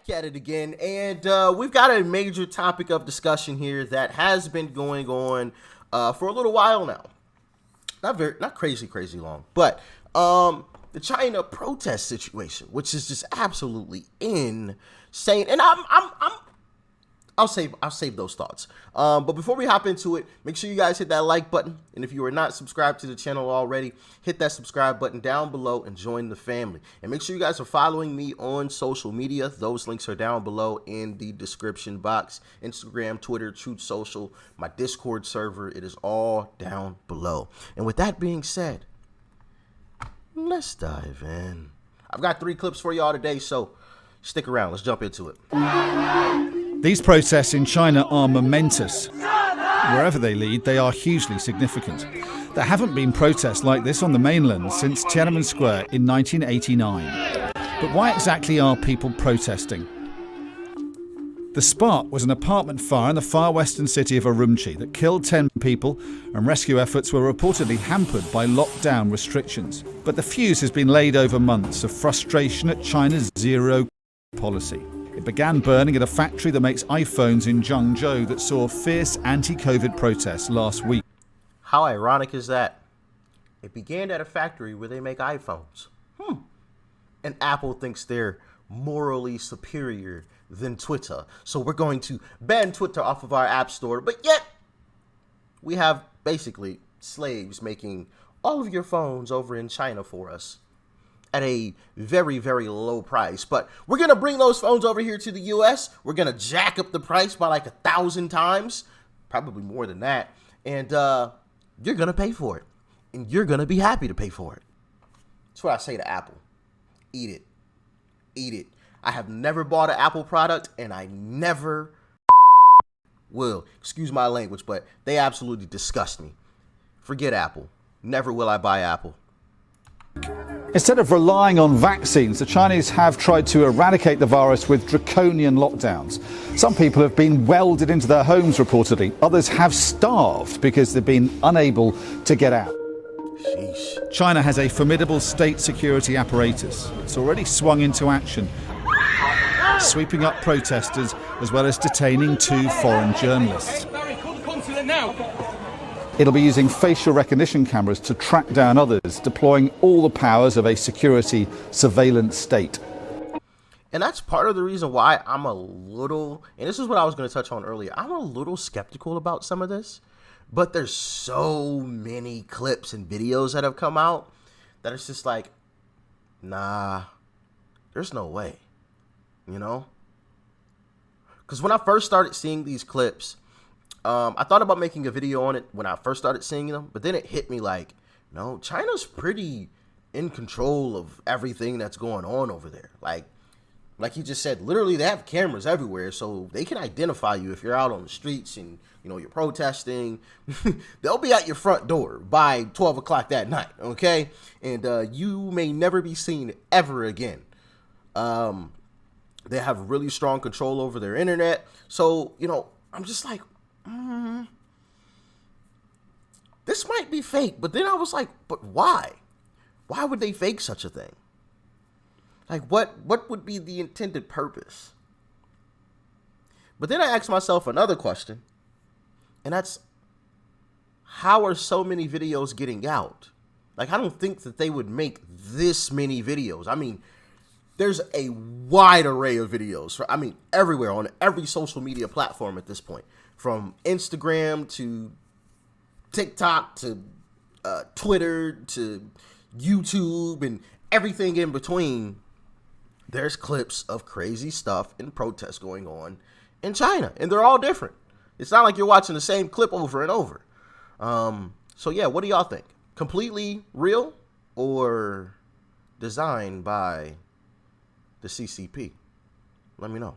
back at it again, and we've got a major topic of discussion here that has been going on for a little while now. Not crazy long, but the China protest situation, which is just absolutely insane. And I'll save those thoughts. But before we hop into it, make sure you guys hit that like button. And if you are not subscribed to the channel already, hit that subscribe button down below and join the family. And make sure you guys are following me on social media. Those links are down below in the description box. Instagram, Twitter, Truth Social, my Discord server. It is all down below. And with that being said, let's dive in. I've got 3 clips for y'all today, so stick around. Let's jump into it. These protests in China are momentous. Wherever they lead, they are hugely significant. There haven't been protests like this on the mainland since Tiananmen Square in 1989. But why exactly are people protesting? The spark was an apartment fire in the far western city of Urumqi that killed 10 people, and rescue efforts were reportedly hampered by lockdown restrictions. But the fuse has been laid over months of frustration at China's zero policy. It began burning at a factory that makes iPhones in Zhengzhou that saw fierce anti-COVID protests last week. How ironic is that? It began at a factory where they make iPhones. And Apple thinks they're morally superior than Twitter. So we're going to ban Twitter off of our app store. But yet, we have basically slaves making all of your phones over in China for us at a very, very low price. But we're going to bring those phones over here to the US. We're going to jack up the price by like 1,000 times, probably more than that. And you're going to pay for it. And you're going to be happy to pay for it. That's what I say to Apple. Eat it. Eat it. I have never bought an Apple product, and I never will. Excuse my language, but they absolutely disgust me. Forget Apple. Never will I buy Apple. Instead of relying on vaccines, the Chinese have tried to eradicate the virus with draconian lockdowns. Some people have been welded into their homes, reportedly. Others have starved because they've been unable to get out. Sheesh. China has a formidable state security apparatus. It's already swung into action, sweeping up protesters as well as detaining 2 foreign journalists. It'll be using facial recognition cameras to track down others, deploying all the powers of a security surveillance state. And that's part of the reason why I'm a little, and this is what I was going to touch on earlier, I'm a little skeptical about some of this. But there's so many clips and videos that have come out that it's just like, nah, there's no way, you know? Because when I first started seeing these clips, I thought about making a video on it when I first started seeing them, but then it hit me like, no, China's pretty in control of everything that's going on over there. Like you just said, literally they have cameras everywhere, so they can identify you if you're out on the streets and, you know, you're protesting. They'll be at your front door by 12 o'clock that night, okay? And you may never be seen ever again. They have really strong control over their internet. So, you know, I'm just like, this might be fake. But then I was like, but why? Why would they fake such a thing? Like, what would be the intended purpose? But then I asked myself another question, and that's, how are so many videos getting out? Like, I don't think that they would make this many videos. I mean, there's a wide array of videos, everywhere, on every social media platform at this point, from Instagram to TikTok to Twitter to YouTube and everything in between. There's clips of crazy stuff and protests going on in China, and they're all different. It's not like you're watching the same clip over and over. So yeah, what do y'all think? Completely real or designed by the CCP? Let me know.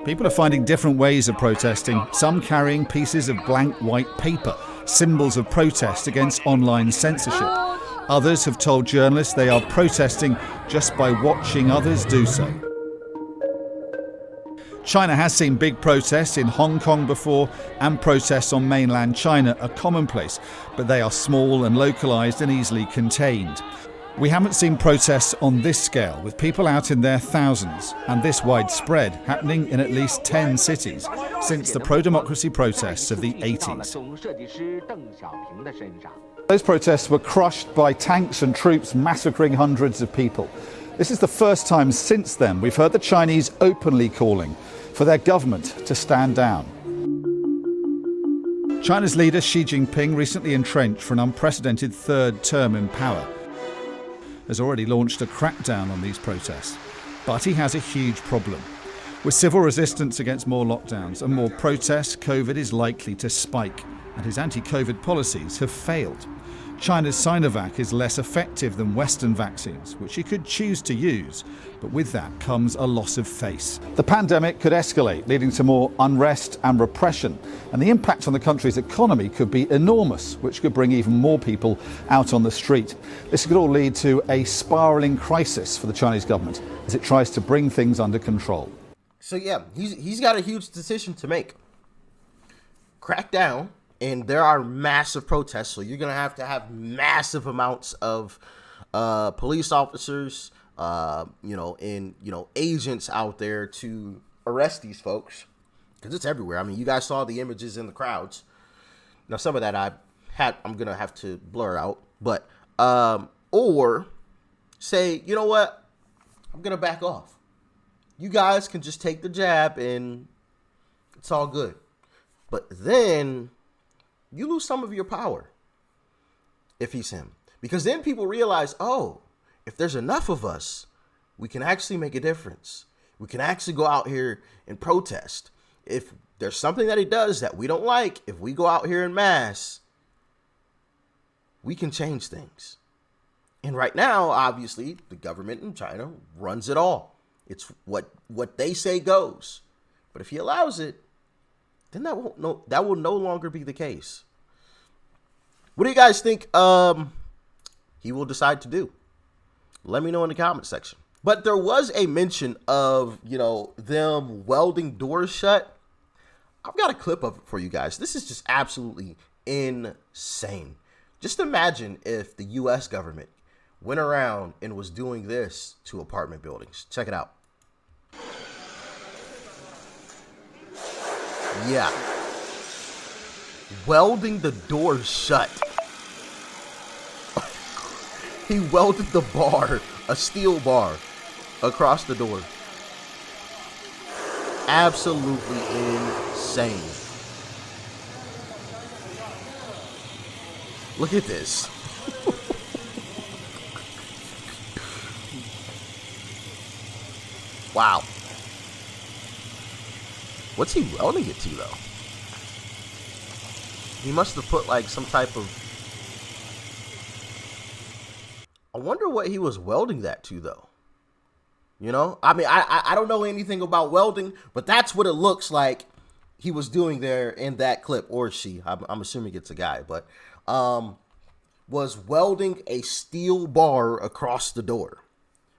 People are finding different ways of protesting, some carrying pieces of blank white paper, symbols of protest against online censorship. Others have told journalists they are protesting just by watching others do so. China has seen big protests in Hong Kong before, and protests on mainland China are commonplace, but they are small and localised and easily contained. We haven't seen protests on this scale, with people out in their thousands, and this widespread, happening in at least 10 cities, since the pro-democracy protests of the 80s. Those protests were crushed by tanks and troops massacring hundreds of people. This is the first time since then we've heard the Chinese openly calling for their government to stand down. China's leader Xi Jinping, recently entrenched for an unprecedented third term in power, has already launched a crackdown on these protests. But he has a huge problem. With civil resistance against more lockdowns and more protests, COVID is likely to spike, and his anti-COVID policies have failed. China's Sinovac is less effective than Western vaccines, which he could choose to use, but with that comes a loss of face. The pandemic could escalate, leading to more unrest and repression, and the impact on the country's economy could be enormous, which could bring even more people out on the street. This could all lead to a spiralling crisis for the Chinese government as it tries to bring things under control. So yeah, he's got a huge decision to make. Crack down. And there are massive protests, so you're going to have massive amounts of police officers, agents out there to arrest these folks, because it's everywhere. I mean, you guys saw the images in the crowds. Now, some of that I'm going to have to blur out, but or say, you know what, I'm going to back off. You guys can just take the jab and it's all good. But then you lose some of your power if he's him. Because then people realize, oh, if there's enough of us, we can actually make a difference. We can actually go out here and protest. If there's something that he does that we don't like, if we go out here en masse, we can change things. And right now, obviously, the government in China runs it all. It's what they say goes. But if he allows it, then that will no longer be the case. What do you guys think he will decide to do? Let me know in the comment section. But there was a mention of, them welding doors shut. I've got a clip of it for you guys. This is just absolutely insane. Just imagine if the U.S. government went around and was doing this to apartment buildings. Check it out. Yeah. Welding the door shut. He welded the bar, a steel bar, across the door. Absolutely insane. Look at this. Wow. What's he welding it to, though? He must have put like some type of... I wonder what he was welding that to, though. I mean, I don't know anything about welding, but that's what it looks like he was doing there in that clip. Or she, I'm assuming it's a guy, but was welding a steel bar across the door,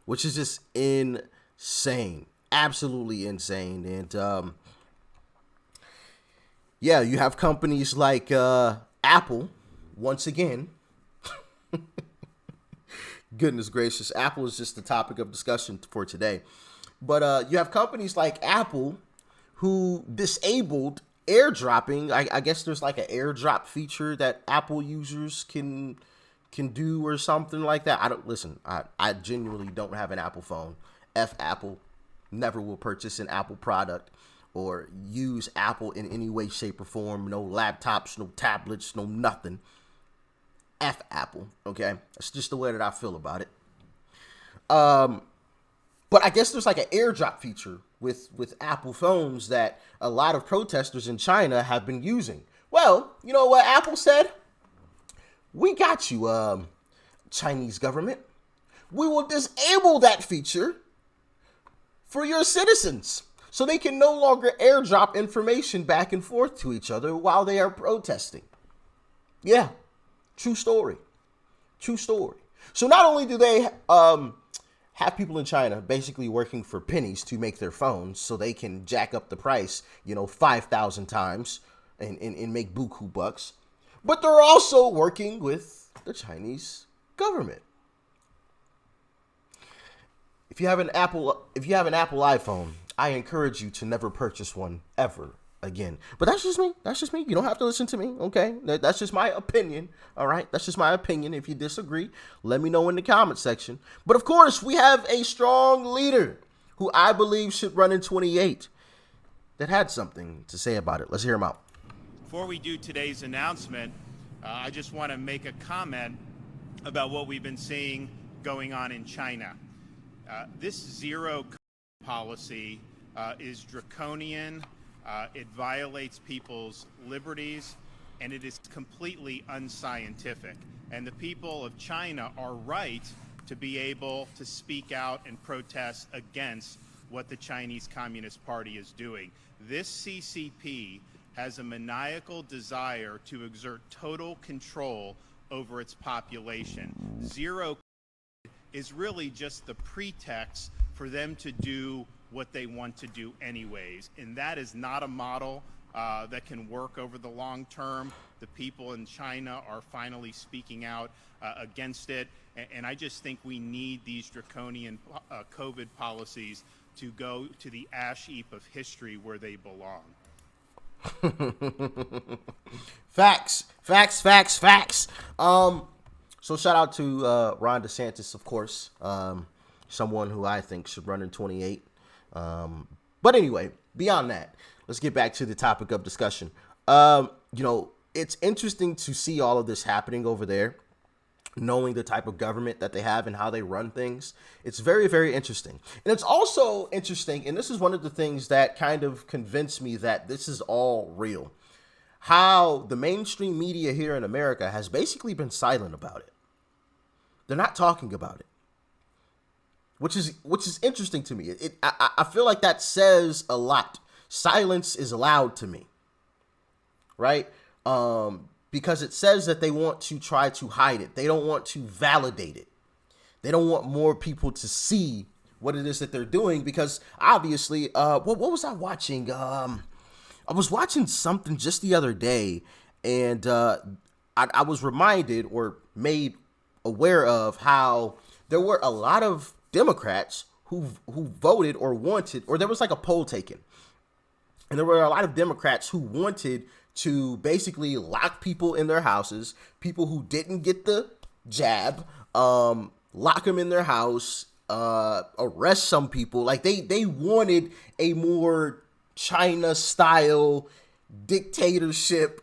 which is just insane. Absolutely insane. And yeah, you have companies like Apple, once again. Goodness gracious, Apple is just the topic of discussion for today. But you have companies like Apple who disabled airdropping. I guess there's like an airdrop feature that Apple users can do or something like that. I genuinely don't have an Apple phone. F Apple. Never will purchase an Apple product or use Apple in any way, shape, or form. No laptops, no tablets, no nothing. F Apple, okay? That's just the way that I feel about it. But I guess there's like an airdrop feature with Apple phones that a lot of protesters in China have been using. Well, you know what Apple said? We got you, Chinese government. We will disable that feature for your citizens so they can no longer airdrop information back and forth to each other while they are protesting. Yeah. True story. True story. So not only do they have people in China basically working for pennies to make their phones so they can jack up the price, 5,000 times and make buku bucks, but they're also working with the Chinese government. if you have an Apple iPhone, I encourage you to never purchase one ever again. But that's just me. That's just me. You don't have to listen to me, okay? That's just my opinion, all right? That's just my opinion. If you disagree, let me know in the comment section. But of course, we have a strong leader who I believe should run in 28 that had something to say about it. Let's hear him out. Before we do today's announcement, I just want to make a comment about what we've been seeing going on in China. This zero policy is draconian. It violates people's liberties, and it is completely unscientific. And the people of China are right to be able to speak out and protest against what the Chinese Communist Party is doing. This CCP has a maniacal desire to exert total control over its population. Zero is really just the pretext for them to do what they want to do anyways. And that is not a model that can work over the long term. The people in China are finally speaking out against it. And I just think we need these draconian COVID policies to go to the ash heap of history where they belong. Facts. So shout out to Ron DeSantis, of course, someone who I think should run in 28. But anyway, beyond that, let's get back to the topic of discussion. It's interesting to see all of this happening over there, knowing the type of government that they have and how they run things. It's very, very interesting. And it's also interesting, and this is one of the things that kind of convinced me that this is all real, how the mainstream media here in America has basically been silent about it. They're not talking about it, which is interesting to me. I feel like that says a lot. Silence is allowed to me, right? Because it says that they want to try to hide it. They don't want to validate it. They don't want more people to see what it is that they're doing, because obviously, what was I watching? I was watching something just the other day, and I was reminded or made aware of how there were a lot of Democrats who voted or wanted, or there was like a poll taken, and there were a lot of Democrats who wanted to basically lock people in their houses, people who didn't get the jab, lock them in their house, arrest some people. Like they wanted a more China-style dictatorship,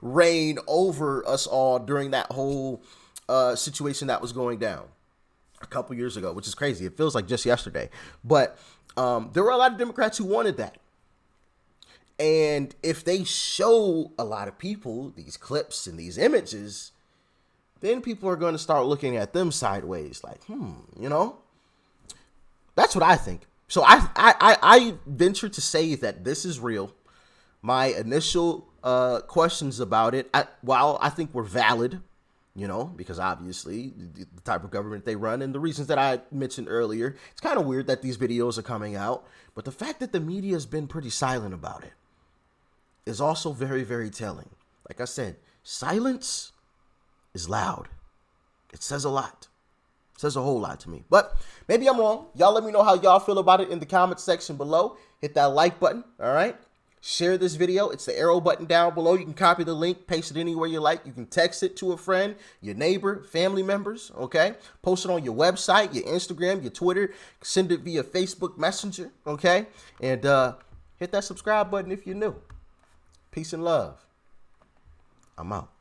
reign over us all during that whole situation that was going down a couple years ago, which is crazy. It feels like just yesterday. But there were a lot of Democrats who wanted that. And if they show a lot of people these clips and these images, then people are going to start looking at them sideways like, That's what I think. So I venture to say that this is real. My initial questions about it, while I think were valid, because obviously the type of government they run and the reasons that I mentioned earlier, it's kind of weird that these videos are coming out. But the fact that the media has been pretty silent about it is also very, very telling. Like I said, silence is loud. It says a lot. It says a whole lot to me. But maybe I'm wrong. Y'all let me know how y'all feel about it in the comment section below. Hit that like button, all right? Share this video. It's the arrow button down below. You can copy the link, paste it anywhere you like. You can text it to a friend, your neighbor, family members, okay? Post it on your website, your Instagram, your Twitter. Send it via Facebook Messenger, okay? And hit that subscribe button if you're new. Peace and love. I'm out.